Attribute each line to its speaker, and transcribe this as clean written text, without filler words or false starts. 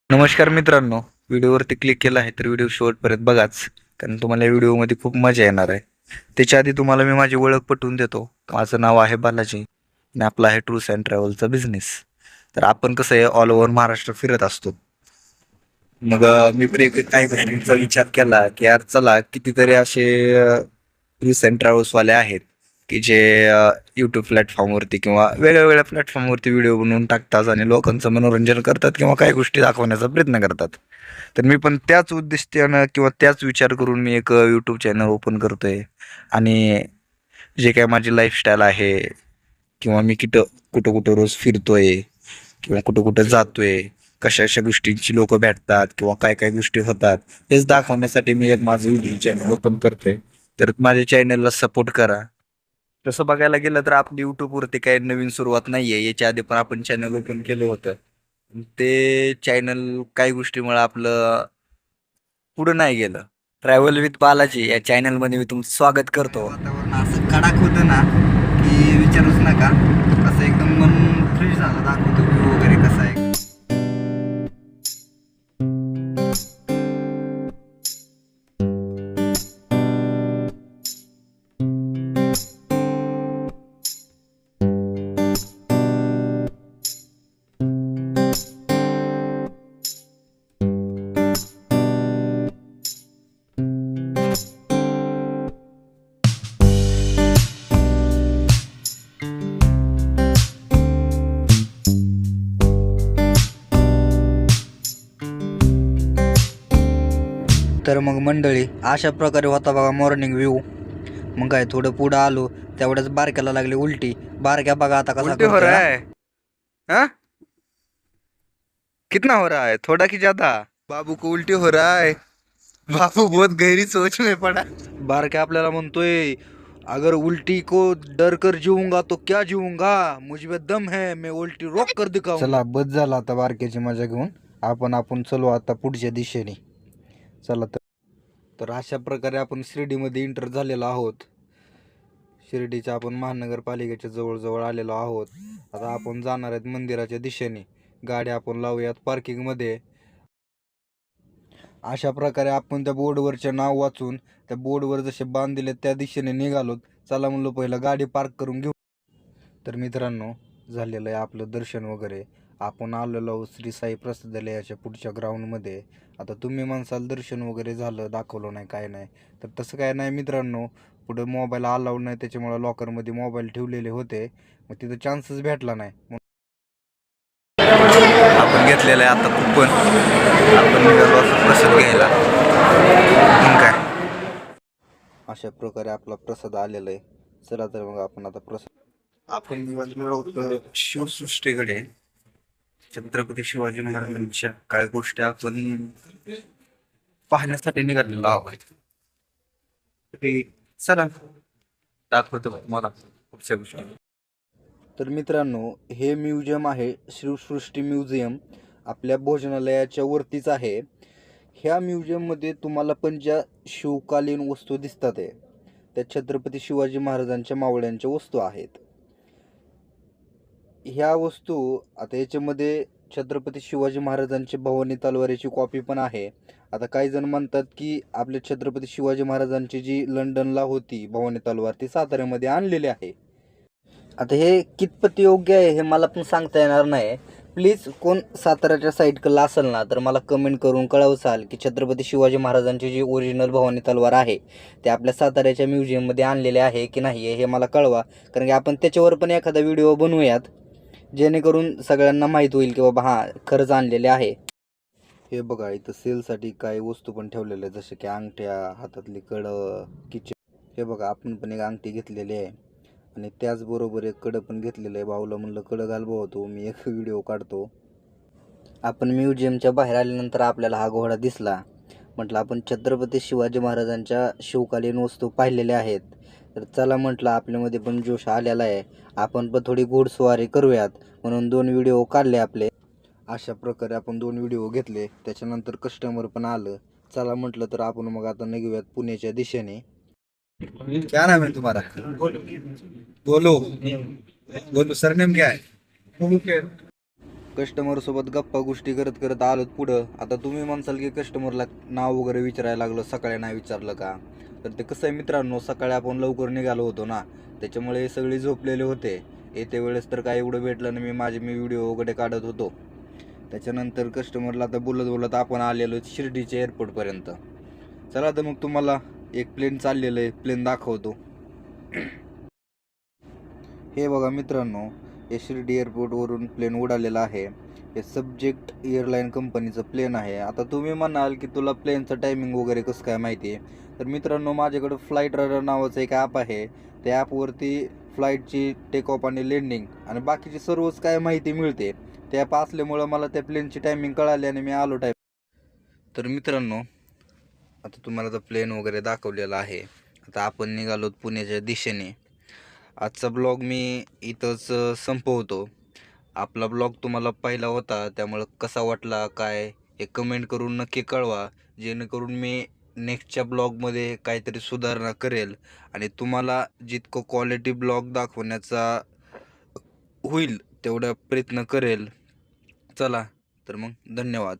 Speaker 1: नमस्कार मित्रांनो, व्हिडिओवरती क्लिक केला आहे तर व्हिडिओ शेवटपर्यंत बघाच, कारण तुम्हाला या व्हिडिओमध्ये खूप मजा येणार आहे. त्याच्या आधी तुम्हाला मी माझी ओळख पटवून देतो. माझं नाव आहे बालाजी आणि आपला आहे टूर्स अँड ट्रॅव्हलचा बिझनेस. तर आपण कसं आहे, ऑल ओव्हर महाराष्ट्र फिरत असतो. मग मी पण काही गोष्टींचा विचार केला की यार चला, कितीतरी असे टूर्स अँड ट्रॅव्हल्सवाले आहेत की जे यूट्यूब प्लॅटफॉर्मवरती किंवा वेगळ्या वेगळ्या प्लॅटफॉर्मवरती व्हिडिओ बनवून टाकतात आणि लोकांचं मनोरंजन करतात किंवा काही गोष्टी दाखवण्याचा प्रयत्न करतात. तर मी पण त्याच उद्दिष्टानं किंवा त्याच विचार करून मी एक यूट्यूब चॅनल ओपन करतोय. आणि जे काय माझी लाईफस्टाईल आहे किंवा मी कुठं कुठं रोज फिरतोय किंवा कुठं कुठं जातोय, कशा कशा गोष्टींची लोक भेटतात किंवा काय काय गोष्टी होतात, हेच दाखवण्यासाठी मी एक माझं युट्यूब चॅनल ओपन करतोय. तर माझ्या चॅनलला सपोर्ट करा. तसं बघायला गेलं तर आपली युट्यूबवरती काही नवीन सुरुवात नाहीये. याच्या आधी पण आपण चॅनल ओपन केलं होतं. ते चॅनल काही गोष्टीमुळे आपलं पुढे नाही गेलं. ट्रॅव्हल विथ बालाजी या चॅनलमध्ये मी तुमचं स्वागत करतो. वातावरण असं कडक होतं ना की विचारूच नका. असं एकदम मन फ्रेश झालं. दाखवतो व्ह्यू वगैरे कसा आहे. तर मग मंडळी अशा प्रकारे होता बघा मॉर्निंग व्ह्यू. मग काय थोडं पुढं आलो तेवढ्याच बारक्याला लागली उलटी. बारक्या बघा आता कसा
Speaker 2: उल्टी हो
Speaker 1: करतोय.
Speaker 2: रहा है? हाँ? कितना हो रहा है? थोड़ा कि ज्यादा? बाबू को उल्टी हो रहा है। बाबू बहुत गहरी सोच में पड़ा।
Speaker 1: बारक्या आपल्याला म्हणतोय, अगर उल्टी को डर कर जीऊंगा तो क्या जीऊंगा, मुझमें दम है, मैं उल्टी रोक कर दिखाऊंगा. चला बस झाला आता बारक्याची मजा घेऊन. आपण चलो आता पुढच्या दिशेने. चला तर अशा प्रकारे आपण शिर्डीमध्ये एंटर झालेलो आहोत. शिर्डीच्या आपण महानगरपालिकेच्या जवळ आलेलो आहोत. आता आपण जाणार आहेत मंदिराच्या दिशेने. गाडी आपण लावूयात पार्किंगमध्ये. अशा प्रकारे आपण त्या बोर्डवरचे नाव वाचून त्या बोर्डवर जसे बांधले त्या दिशेने निघालो. चला म्हणलो पहिलं गाडी पार्क करून घेऊ. तर मित्रांनो, झालेलं आहे आपलं दर्शन वगैरे. आपण आलेलो श्री साई प्रसादालयाच्या पुढच्या ग्राउंडमध्ये. आता तुम्ही म्हणसाल दर्शन वगैरे झालं, दाखवलं नाही काय नाही, तर तसं काय नाही मित्रांनो. पुढे मोबाईल अलाउड नाही, त्याच्यामुळे लॉकरमध्ये मोबाईल ठेवलेले होते. मग तिथं चान्सच भेटला नाही.
Speaker 2: आपण घेतलेलं आहे आता कुपन. आपण निघालो असं प्रसाद घ्यायला. मग काय,
Speaker 1: अशा प्रकारे आपला प्रसाद आलेला आहे. चला तर मग आपण आता प्रसाद.
Speaker 2: आपण निघालेलो होतो शिवसृष्टीकडे. छत्रपती शिवाजी महाराजांच्या काही गोष्टी आपण पाहण्यासाठी निघालेलो आहोत. ते चला दाखवतो मला पुढच्या गोष्टी.
Speaker 1: तर मित्रांनो, हे म्युझियम आहे शिवसृष्टी म्युझियम. आपल्या भोजनालयाच्या वरतीच आहे. ह्या म्युझियममध्ये तुम्हाला पण ज्या शिवकालीन वस्तू दिसतात आहे त्या छत्रपती शिवाजी महाराजांच्या मावळ्यांच्या वस्तू आहेत. ह्या वस्तू आता याच्यामध्ये छत्रपती शिवाजी महाराजांची भवानी तलवारीची कॉपी पण आहे. आता काही जण म्हणतात की आपले छत्रपती शिवाजी महाराजांची जी लंडनला होती भवानी तलवार ती साताऱ्यामध्ये आणलेली आहे. आता हे कितपत योग्य आहे हे मला पण सांगता येणार नाही. प्लीज कोण साताऱ्याच्या साईडकडला असेल ना तर मला कमेंट करून कळवसाल की छत्रपती शिवाजी महाराजांची जी ओरिजिनल भवानी तलवार आहे ते आपल्या साताऱ्याच्या म्युझियममध्ये आणलेले आहे की नाही हे मला कळवा. कारण की आपण त्याच्यावर पण एखादा व्हिडिओ बनवूयात, जेणेकरून सगळ्यांना माहीत होईल की बाबा हां खरंच आणलेले आहे. हे बघा इथं सेलसाठी काही वस्तू पण ठेवलेल्या आहेत, जसे की अंगठ्या, हातातली कडं, किचन. हे बघा आपण पण एक अंगठी घेतलेली आहे आणि त्याचबरोबर एक कडं पण घेतलेलं आहे. भाऊला म्हणलं कडं घाल भाऊ, तो मी एक व्हिडिओ काढतो. आपण म्युझियमच्या बाहेर आल्यानंतर आपल्याला हा घोडा दिसला. म्हटलं आपण छत्रपती शिवाजी महाराजांच्या शिवकालीन वस्तू पाहिलेल्या आहेत, तर चला म्हटलं आपल्यामध्ये पण जोश आलेला आहे, आपण पण थोडी घोडस्वारी करूयात. म्हणून 2 व्हिडिओ काढले आपले. अशा प्रकारे आपण 2 व्हिडिओ घेतले. त्याच्यानंतर कस्टमर पण आलं. चला म्हटलं तर आपण मग आता निघूयात पुण्याच्या दिशेने.
Speaker 2: क्या नाम है तुम्हारा? बोलो बोलो, सरनेम क्या है?
Speaker 1: कस्टमरसोबत गप्पा गोष्टी करत करत आलो पुढं. आता तुम्ही म्हणसाल की कस्टमरला नाव वगैरे विचारायला लागलो, सकाळी नाही विचारलं का? तर ते कसं आहे मित्रांनो, सकाळी आपण लवकर निघालो होतो ना, त्याच्यामुळे सगळे झोपलेले होते. येत्या वेळेस तर काय एवढं भेटलं ना, मी व्हिडिओ वगैरे काढत होतो. त्याच्यानंतर कस्टमरला आता बोलत बोलत आपण आलेलो शिर्डीच्या एअरपोर्टपर्यंत. चला तर मग तुम्हाला एक प्लेन चाललेलं आहे, प्लेन दाखवतो. हे बघा मित्रांनो, हे शिर्डी एअरपोर्टवरून प्लेन उडालेलं आहे. हे सब्जेक्ट एअरलाईन कंपनीचं प्लेन आहे. आता तुम्ही म्हणाल की तुला प्लेनचं टायमिंग वगैरे कसं काय माहिती आहे? तर मित्रांनो, माझ्याकडं फ्लाईट रडार नावाचं एक ॲप आहे. त्या ॲपवरती फ्लाईटची टेक ऑफ आणि लँडिंग आणि बाकीची सर्वच काय माहिती मिळते. त्या ॲप असल्यामुळं मला त्या प्लेनची टायमिंग कळाली आणि मी आलो टाईम. तर मित्रांनो, आता तुम्हाला तर प्लेन वगैरे दाखवलेला आहे. आता आपण निघालो पुण्याच्या दिशेने. आजचा ब्लॉग मी इथंच संपवतो. आपला ब्लॉग तुम्हाला पहिला होता, त्यामुळं कसा वाटला काय हे कमेंट करून नक्की कळवा, जेणेकरून मी नेक्स्टच्या ब्लॉगमध्ये काहीतरी सुधारणा करेल आणि तुम्हाला जितकं क्वालिटी ब्लॉग दाखवण्याचा होईल तेवढा प्रयत्न करेल. चला तर मग धन्यवाद.